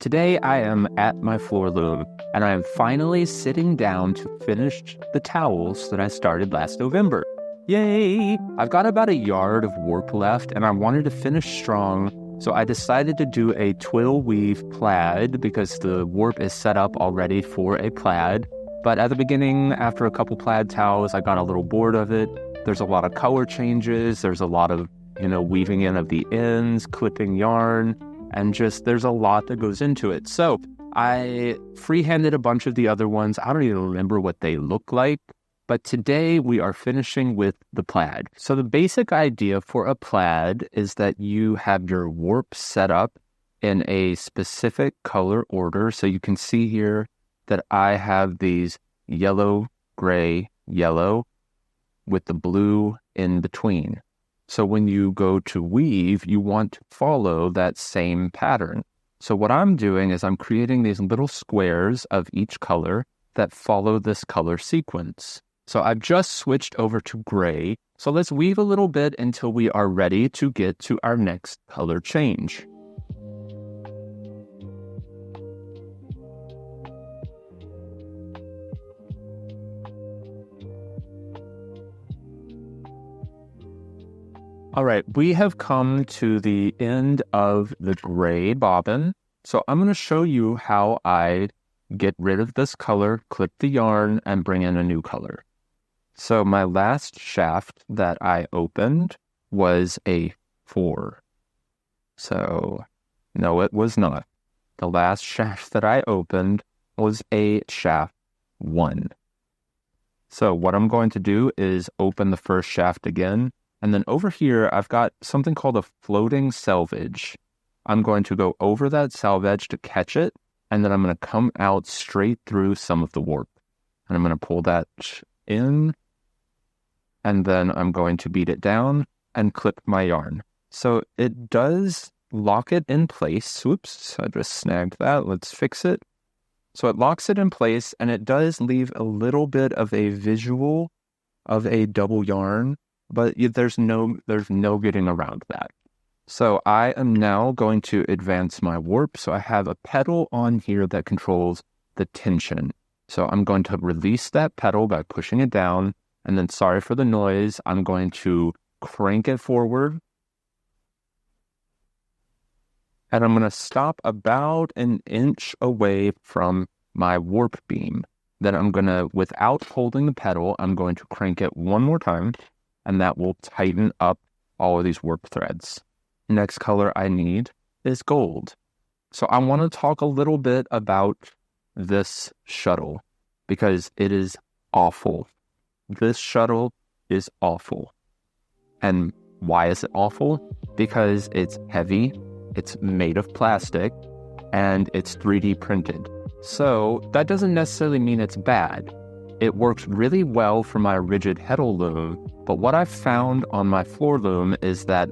Today I am at my floor loom, and I am finally sitting down to finish the towels that I started last November. Yay! I've got about a yard of warp left, and I wanted to finish strong, so I decided to do a twill weave plaid because the warp is set up already for a plaid. But at the beginning, after a couple plaid towels, I got a little bored of it. There's a lot of color changes, there's a lot of, weaving in of the ends, clipping yarn, and just there's a lot that goes into it. So I freehanded a bunch of the other ones. I don't even remember what they look like, but today we are finishing with the plaid. So the basic idea for a plaid is that you have your warp set up in a specific color order. So you can see here that I have these yellow, gray, yellow with the blue in between. So when you go to weave, you want to follow that same pattern. So what I'm doing is I'm creating these little squares of each color that follow this color sequence. So I've just switched over to gray. So let's weave a little bit until we are ready to get to our next color change. All right, we have come to the end of the gray bobbin. So I'm going to show you how I get rid of this color, clip the yarn, and bring in a new color. So my last shaft that I opened was a 4. So no, it was not. The last shaft that I opened was a shaft 1. So what I'm going to do is open the first shaft again. And then over here, I've got something called a floating selvage. I'm going to go over that selvage to catch it, and then I'm going to come out straight through some of the warp. And I'm going to pull that in, and then I'm going to beat it down and clip my yarn. So it does lock it in place. Whoops, I just snagged that. Let's fix it. So it locks it in place, and it does leave a little bit of a visual of a double yarn, but there's no getting around that. So I am now going to advance my warp. So I have a pedal on here that controls the tension. So I'm going to release that pedal by pushing it down. And then, sorry for the noise, I'm going to crank it forward. And I'm going to stop about an inch away from my warp beam. Then I'm going to, without holding the pedal, I'm going to crank it one more time. And that will tighten up all of these warp threads. Next color I need is gold. So I want to talk a little bit about this shuttle because it is awful. This shuttle is awful. And why is it awful? Because it's heavy, it's made of plastic, and it's 3D printed. So that doesn't necessarily mean it's bad. It works really well for my rigid heddle loom, but what I've found on my floor loom is that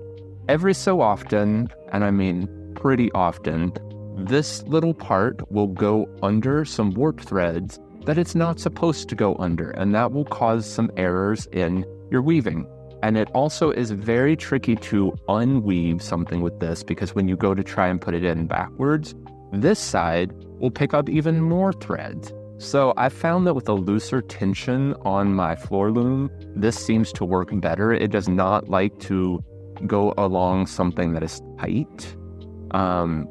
every so often, and I mean pretty often, this little part will go under some warp threads that it's not supposed to go under, and that will cause some errors in your weaving. And it also is very tricky to unweave something with this because when you go to try and put it in backwards, this side will pick up even more threads. So I found that with a looser tension on my floor loom, this seems to work better. It does not like to go along something that is tight,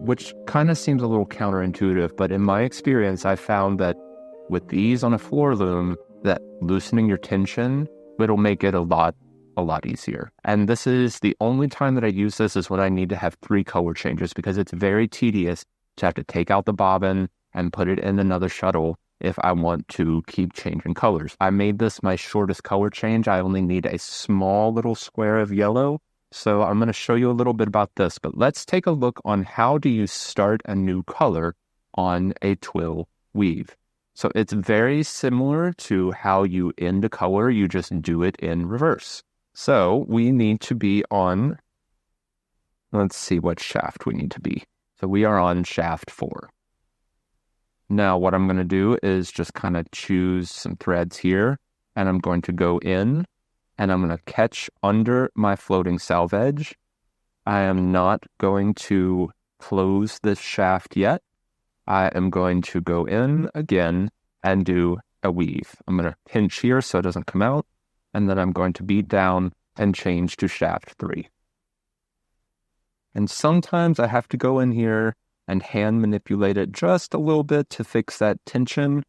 which kind of seems a little counterintuitive. But in my experience, I found that with these on a floor loom, that loosening your tension, it'll make it a lot easier. And this is the only time that I use this is when I need to have 3 color changes because it's very tedious to have to take out the bobbin and put it in another shuttle if I want to keep changing colors. I made this my shortest color change. I only need a small little square of yellow. So I'm going to show you a little bit about this, but let's take a look on how do you start a new color on a twill weave. So it's very similar to how you end a color. You just do it in reverse. So we need to be on, let's see what shaft we need to be. So we are on shaft 4. Now what I'm going to do is just kind of choose some threads here, and I'm going to go in, and I'm going to catch under my floating selvage. I am not going to close this shaft yet. I am going to go in again and do a weave. I'm going to pinch here so it doesn't come out, and then I'm going to beat down and change to shaft 3. And sometimes I have to go in here and hand manipulate it just a little bit to fix that tension,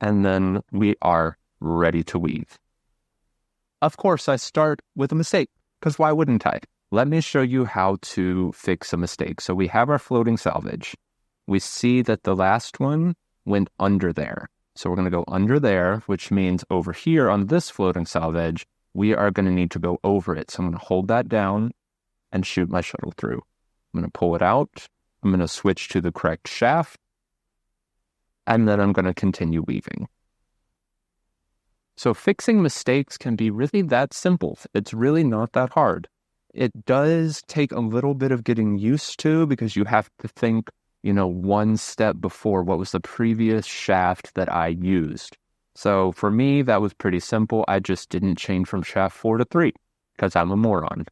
and then we are ready to weave. Of course, I start with a mistake, because why wouldn't I? Let me show you how to fix a mistake. So we have our floating salvage. We see that the last one went under there. So we're going to go under there, which means over here on this floating salvage, we are going to need to go over it. So I'm going to hold that down and shoot my shuttle through. I'm going to pull it out. I'm going to switch to the correct shaft. And then I'm going to continue weaving. So fixing mistakes can be really that simple. It's really not that hard. It does take a little bit of getting used to because you have to think, one step before what was the previous shaft that I used. So for me, that was pretty simple. I just didn't change from shaft 4 to 3 because I'm a moron.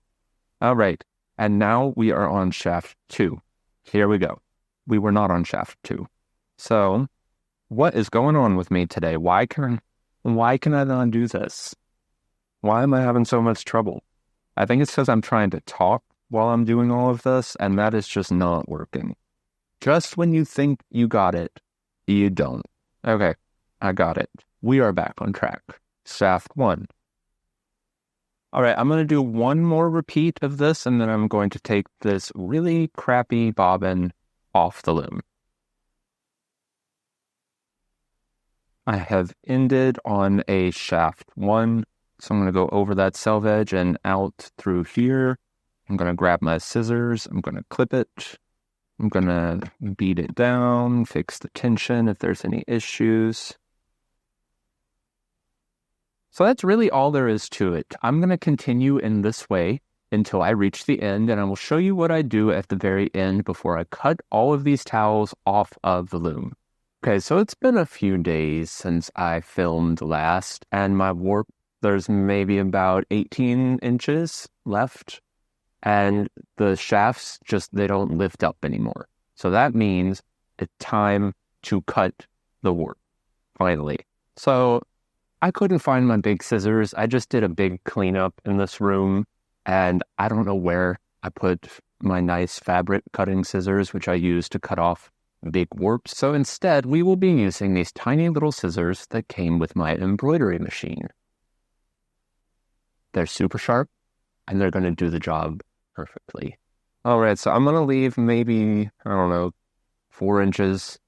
All right. And now we are on shaft 2. Here we go. We were not on shaft 2. So what is going on with me today? Why can I not do this? Why am I having so much trouble? I think it's because I'm trying to talk while I'm doing all of this, and that is just not working. Just when you think you got it, you don't. Okay, I got it. We are back on track. Shaft 1. All right, I'm going to do one more repeat of this, and then I'm going to take this really crappy bobbin off the loom. I have ended on a shaft 1, so I'm going to go over that selvage and out through here. I'm going to grab my scissors. I'm going to clip it. I'm going to beat it down, fix the tension if there's any issues. So that's really all there is to it. I'm going to continue in this way until I reach the end, and I will show you what I do at the very end before I cut all of these towels off of the loom. Okay, so it's been a few days since I filmed last, and my warp, there's maybe about 18 inches left, and the shafts they don't lift up anymore. So that means it's time to cut the warp, finally. So I couldn't find my big scissors. I just did a big cleanup in this room, and I don't know where I put my nice fabric cutting scissors, which I use to cut off big warps. So instead, we will be using these tiny little scissors that came with my embroidery machine. They're super sharp, and they're going to do the job perfectly. All right, so I'm going to leave maybe, 4 inches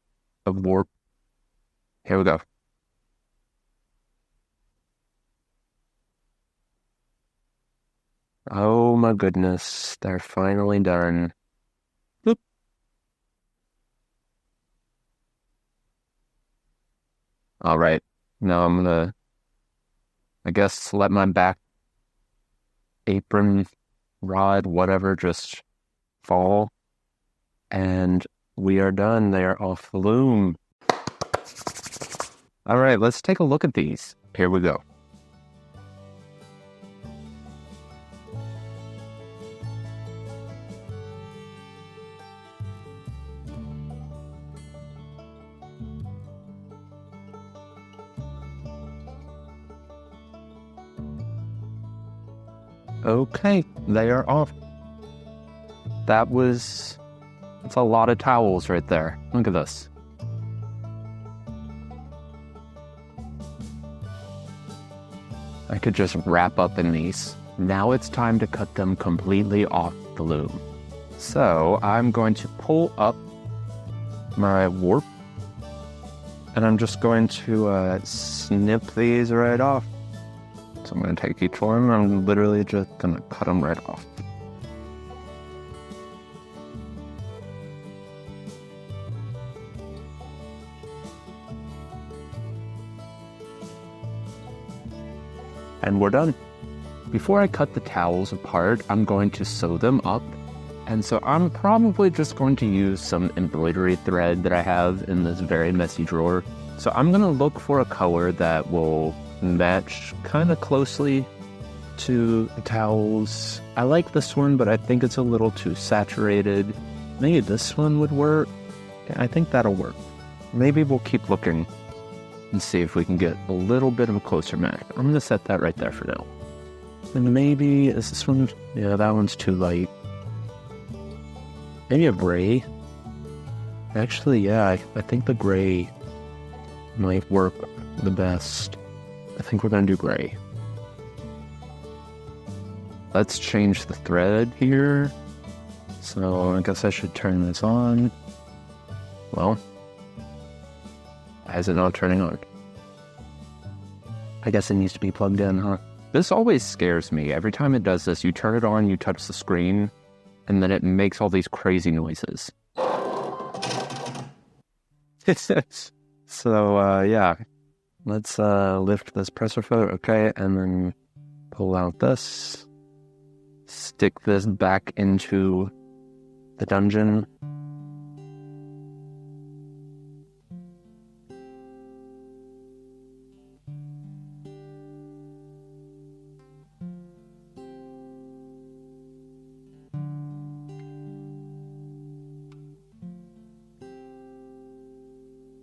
of warp. Here we go. Oh my goodness, they're finally done. Boop. All right, now I'm gonna, let my back apron, rod, whatever, just fall. And we are done. They are off the loom. All right, let's take a look at these. Here we go. Okay, they are off. That's a lot of towels right there. Look at this. I could just wrap up in these. Now it's time to cut them completely off the loom. So I'm going to pull up my warp, and I'm just going to snip these right off. So I'm going to take each one, and I'm literally just going to cut them right off. And we're done. Before I cut the towels apart, I'm going to sew them up. And so I'm probably just going to use some embroidery thread that I have in this very messy drawer. So I'm going to look for a color that will match kind of closely to the towels. I like this one, but I think it's a little too saturated. Maybe this one would work. I think that'll work. Maybe we'll keep looking and see if we can get a little bit of a closer match. I'm going to set that right there for now. And maybe, is this one? Yeah, that one's too light. Maybe a gray. Actually, yeah, I think the gray might work the best. I think we're going to do gray. Let's change the thread here. So I guess I should turn this on. Well, why is it not turning on? I guess it needs to be plugged in, huh? This always scares me. Every time it does this, you turn it on, you touch the screen, and then it makes all these crazy noises. So, yeah. Let's lift this presser foot, okay, and then pull out this. Stick this back into the dungeon.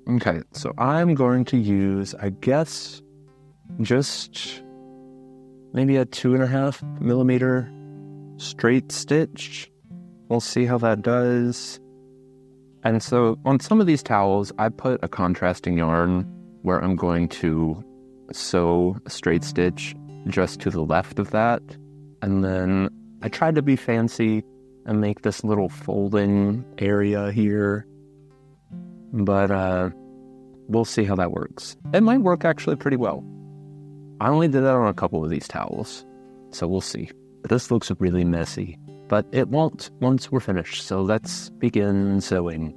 Okay, so I'm going to use, I guess, just maybe a 2.5 millimeter straight stitch. We'll see how that does. And so on some of these towels, I put a contrasting yarn where I'm going to sew a straight stitch just to the left of that. And then I tried to be fancy and make this little folding area here. But we'll see how that works. It might work actually pretty well. I only did that on a couple of these towels, so we'll see. This looks really messy, but it won't once we're finished. So let's begin sewing.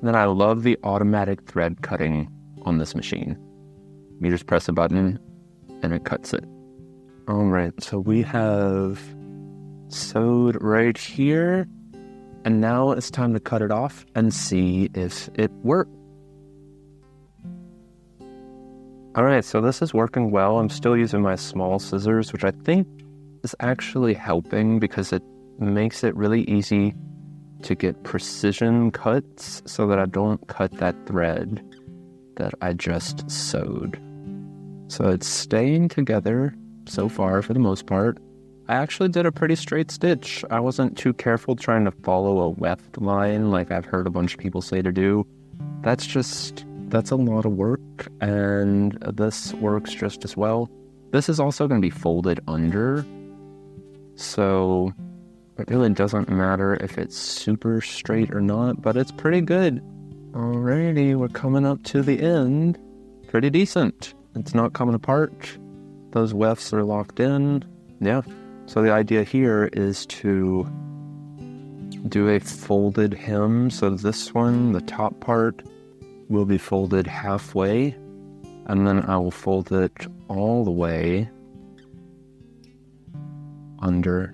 Then I love the automatic thread cutting on this machine. You just press a button and it cuts it. All right, so we have sewed right here, and now it's time to cut it off and see if it worked. All right, so this is working well. I'm still using my small scissors, which I think is actually helping because it makes it really easy to get precision cuts so that I don't cut that thread that I just sewed. So it's staying together so far for the most part. I actually did a pretty straight stitch. I wasn't too careful trying to follow a weft line like I've heard a bunch of people say to do. That's a lot of work, and this works just as well. This is also going to be folded under, so it really doesn't matter if it's super straight or not, but it's pretty good. Alrighty, we're coming up to the end. Pretty decent. It's not coming apart. Those wefts are locked in. Yeah. So the idea here is to do a folded hem. So this one, the top part, will be folded halfway, and then I will fold it all the way under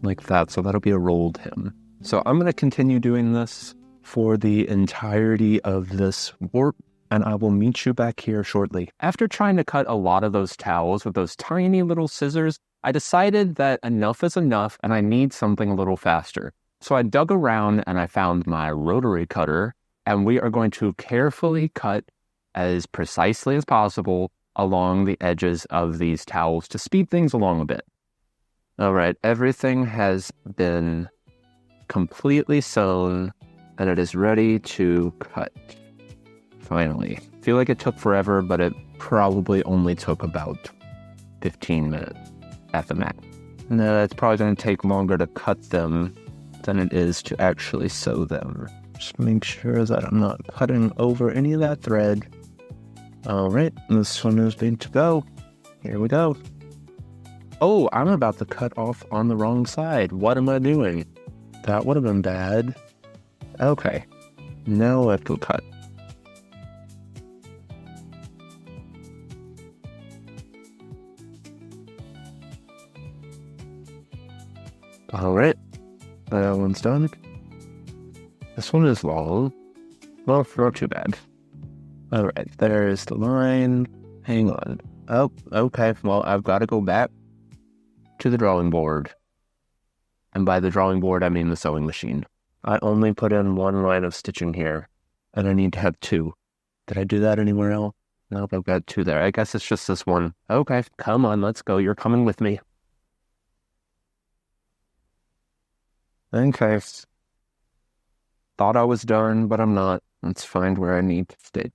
like that. So that'll be a rolled hem. So I'm going to continue doing this for the entirety of this warp, and I will meet you back here shortly. After trying to cut a lot of those towels with those tiny little scissors, I decided that enough is enough and I need something a little faster. So I dug around and I found my rotary cutter, and we are going to carefully cut as precisely as possible along the edges of these towels to speed things along a bit. All right, everything has been completely sewn and it is ready to cut. Finally. I feel like it took forever, but it probably only took about 15 minutes at the max. No, it's probably going to take longer to cut them than it is to actually sew them. Just make sure that I'm not cutting over any of that thread. All right, this one is ready to go. Here we go. Oh, I'm about to cut off on the wrong side. What am I doing? That would have been bad. Okay. Now I have to cut. Alright, that one's done. This one is long. Well, not too bad. Alright, there's the line. Hang on. Oh, okay. Well, I've got to go back to the drawing board. And by the drawing board, I mean the sewing machine. I only put in one line of stitching here, and I need to have two. Did I do that anywhere else? Nope, I've got two there. I guess it's just this one. Okay, come on, let's go. You're coming with me. Okay. Thought I was done, but I'm not. Let's find where I need to stitch.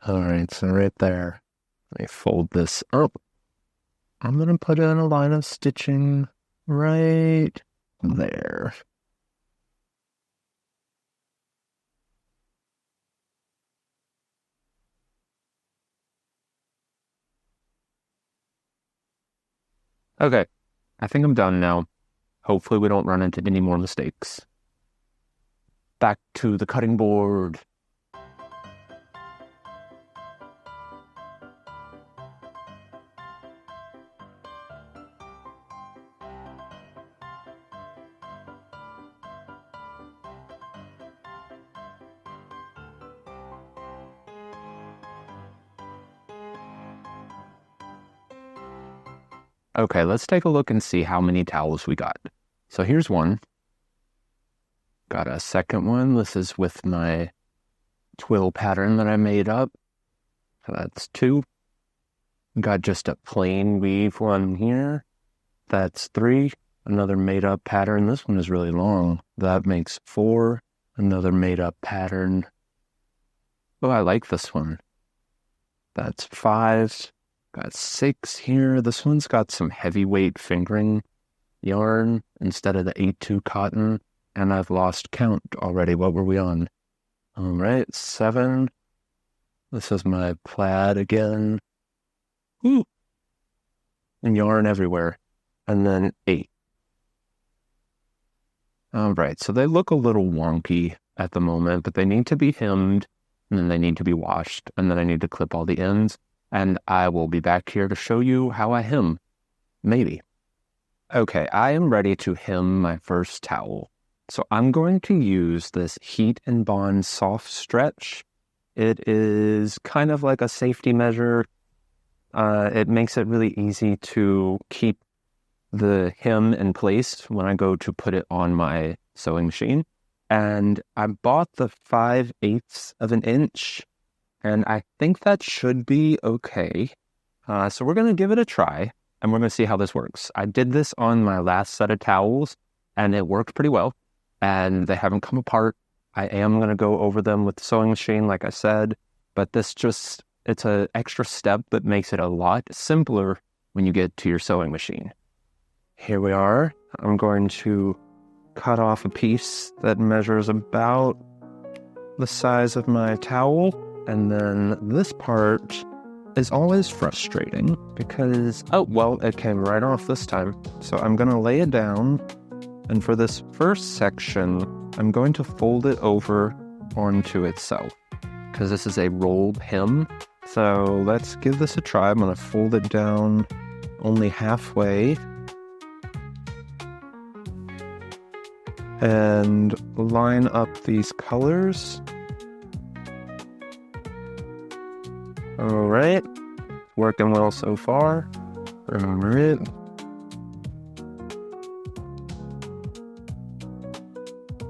Alright, so right there. Let me fold this up. I'm going to put in a line of stitching right there. Okay, I think I'm done now. Hopefully we don't run into any more mistakes. Back to the cutting board. Okay, let's take a look and see how many towels we got. So here's one. Got a second one. This is with my twill pattern that I made up. So that's two. Got just a plain weave one here. That's three. Another made up pattern. This one is really long. That makes four. Another made up pattern. Oh, I like this one. That's five. Got six here. This one's got some heavyweight fingering yarn instead of the 8-2 cotton. And I've lost count already. What were we on? All right, 7. This is my plaid again. Ooh. And yarn everywhere. And then 8. All right, so they look a little wonky at the moment, but they need to be hemmed, and then they need to be washed, and then I need to clip all the ends. And I will be back here to show you how I hem. Maybe. Okay, I am ready to hem my first towel. So I'm going to use this Heat and Bond soft stretch. It is kind of like a safety measure. It makes it really easy to keep the hem in place when I go to put it on my sewing machine. And I bought the 5/8 of an inch. And I think that should be okay. So we're going to give it a try, and we're going to see how this works. I did this on my last set of towels, and it worked pretty well, and they haven't come apart. I am going to go over them with the sewing machine, like I said, but it's an extra step that makes it a lot simpler when you get to your sewing machine. Here we are. I'm going to cut off a piece that measures about the size of my towel. And then this part is always frustrating because, oh, well, it came right off this time. So I'm going to lay it down. And for this first section, I'm going to fold it over onto itself because this is a rolled hem. So let's give this a try. I'm going to fold it down only halfway. And line up these colors. All right, working well so far. All right.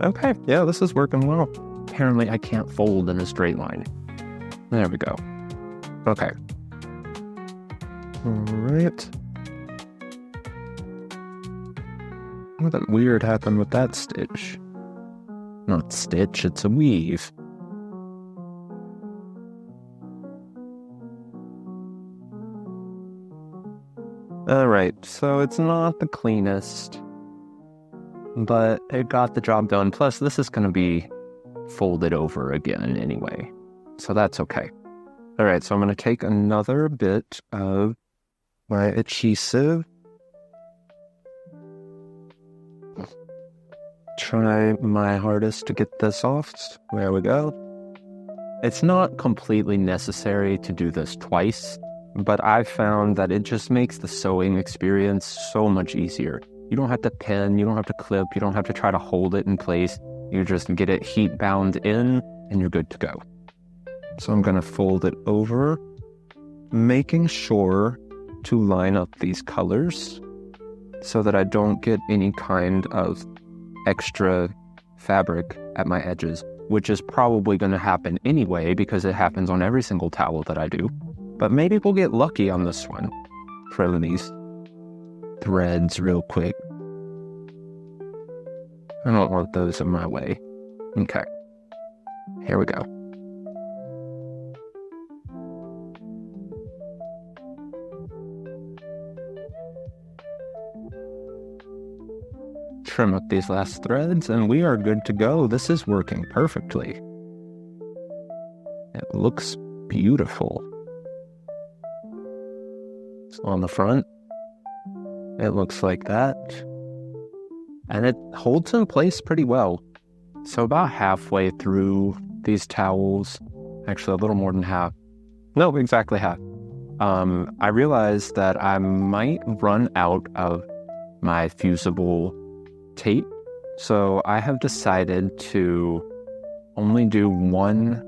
Okay, yeah, this is working well. Apparently, I can't fold in a straight line. There we go. Okay. All right. What weird happened with that stitch? Not stitch, it's a weave. Alright, so it's not the cleanest, but it got the job done. Plus, this is going to be folded over again anyway, so that's okay. Alright, so I'm going to take another bit of my adhesive. try my hardest to get this off. There we go. It's not completely necessary to do this twice, but I've found that it just makes the sewing experience so much easier. You don't have to pin, you don't have to clip, you don't have to try to hold it in place. You just get it heat bound in and you're good to go. So I'm going to fold it over, making sure to line up these colors so that I don't get any kind of extra fabric at my edges, which is probably going to happen anyway because it happens on every single towel that I do. But maybe we'll get lucky on this one. Trim these threads real quick. I don't want those in my way. Okay, here we go. Trim up these last threads and we are good to go. This is working perfectly. It looks beautiful. So on the front, it looks like that. And it holds in place pretty well. So about halfway through these towels, actually a little more than half. No, exactly half. I realized that I might run out of my fusible tape. So I have decided to only do one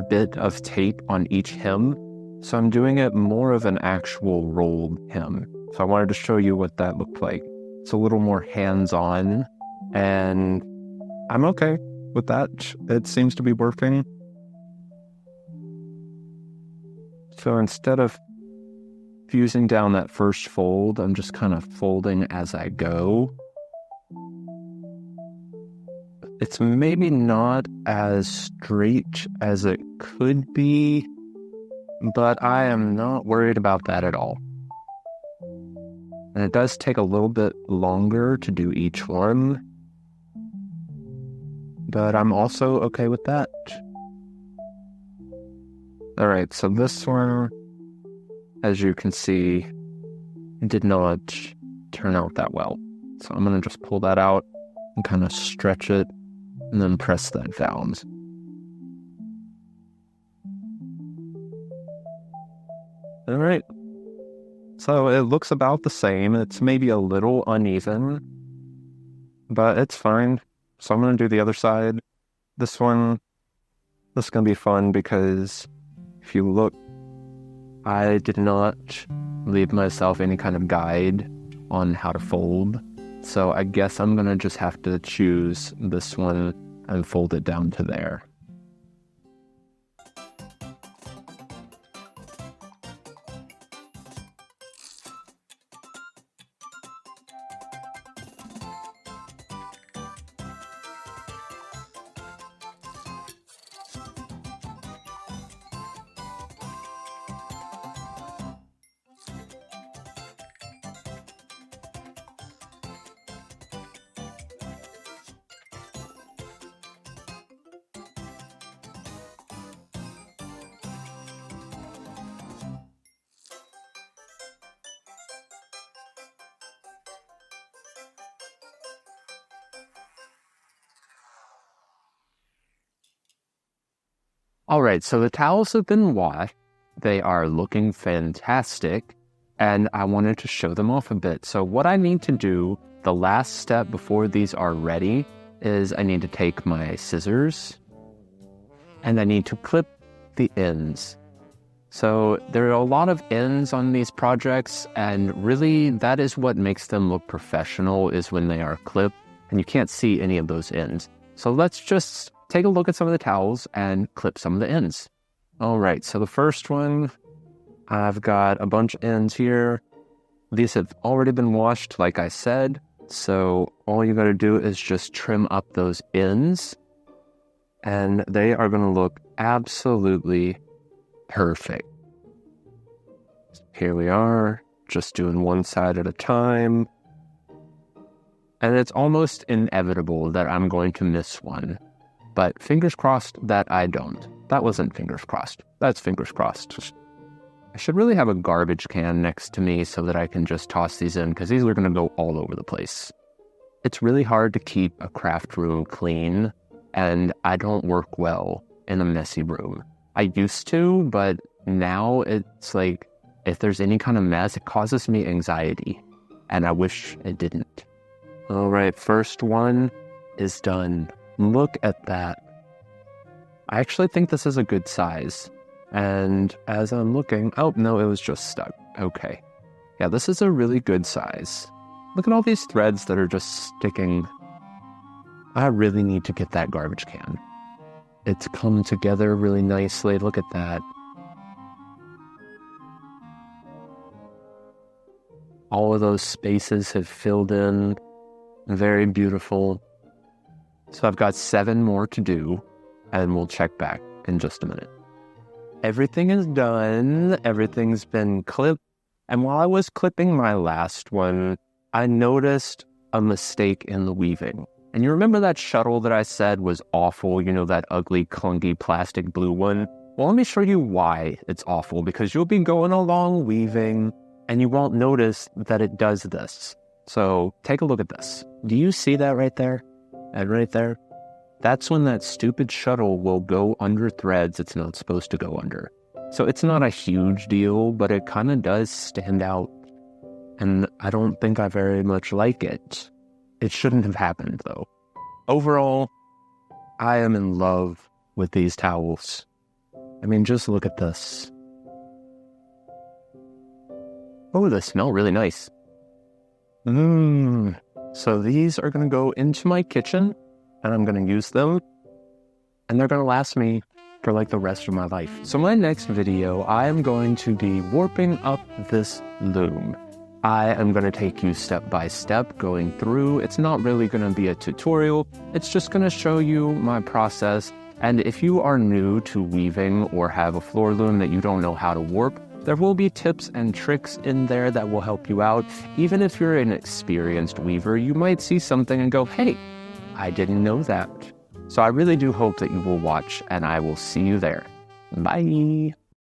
bit of tape on each hem. So I'm doing it more of an actual rolled hem. So I wanted to show you what that looked like. It's a little more hands-on and I'm okay with that. It seems to be working. So instead of fusing down that first fold, I'm just kind of folding as I go. It's maybe not as straight as it could be, but I am not worried about that at all. And it does take a little bit longer to do each one, but I'm also okay with that. All right, so this one, as you can see, did not turn out that well. So I'm going to just pull that out and kind of stretch it and then press that down. All right. So it looks about the same. It's maybe a little uneven, but it's fine. So I'm going to do the other side. This one, this is going to be fun because if you look, I did not leave myself any kind of guide on how to fold. So I guess I'm going to just have to choose this one and fold it down to there. All right, so the towels have been washed. They are looking fantastic, and I wanted to show them off a bit. So what I need to do, the last step before these are ready, is I need to take my scissors, and I need to clip the ends. So there are a lot of ends on these projects, and really that is what makes them look professional, is when they are clipped, and you can't see any of those ends. So let's just take a look at some of the towels and clip some of the ends. All right, so the first one, I've got a bunch of ends here. These have already been washed, like I said. So all you gotta do is just trim up those ends and they are gonna look absolutely perfect. Here we are, just doing one side at a time. And it's almost inevitable that I'm going to miss one. But fingers crossed that I don't. That wasn't fingers crossed. That's fingers crossed. I should really have a garbage can next to me so that I can just toss these in, because these are going to go all over the place. It's really hard to keep a craft room clean, and I don't work well in a messy room. I used to, but now it's like, if there's any kind of mess, it causes me anxiety, and I wish it didn't. All right, first one is done. Look at that. I actually think this is a good size. And as I'm looking, oh, no, it was just stuck. Okay. Yeah, this is a really good size. Look at all these threads that are just sticking. I really need to get that garbage can. It's come together really nicely. Look at that. All of those spaces have filled in. Very beautiful. So I've got 7 more to do, and we'll check back in just a minute. Everything is done. Everything's been clipped. And while I was clipping my last one, I noticed a mistake in the weaving. And you remember that shuttle that I said was awful? You know, that ugly, clunky plastic blue one? Well, let me show you why it's awful, because you'll be going along weaving and you won't notice that it does this. So take a look at this. Do you see that right there? And right there? That's when that stupid shuttle will go under threads it's not supposed to go under. So it's not a huge deal, but it kind of does stand out. And I don't think I very much like it. It shouldn't have happened, though. Overall, I am in love with these towels. I mean, just look at this. Oh, they smell really nice. So these are going to go into my kitchen, and I'm going to use them, and they're going to last me for like the rest of my life. So my next video, I am going to be warping up this loom. I am going to take you step by step going through. It's not really going to be a tutorial. It's just going to show you my process. And if you are new to weaving or have a floor loom that you don't know how to warp, there will be tips and tricks in there that will help you out. Even if you're an experienced weaver, you might see something and go, hey, I didn't know that. So I really do hope that you will watch, and I will see you there. Bye.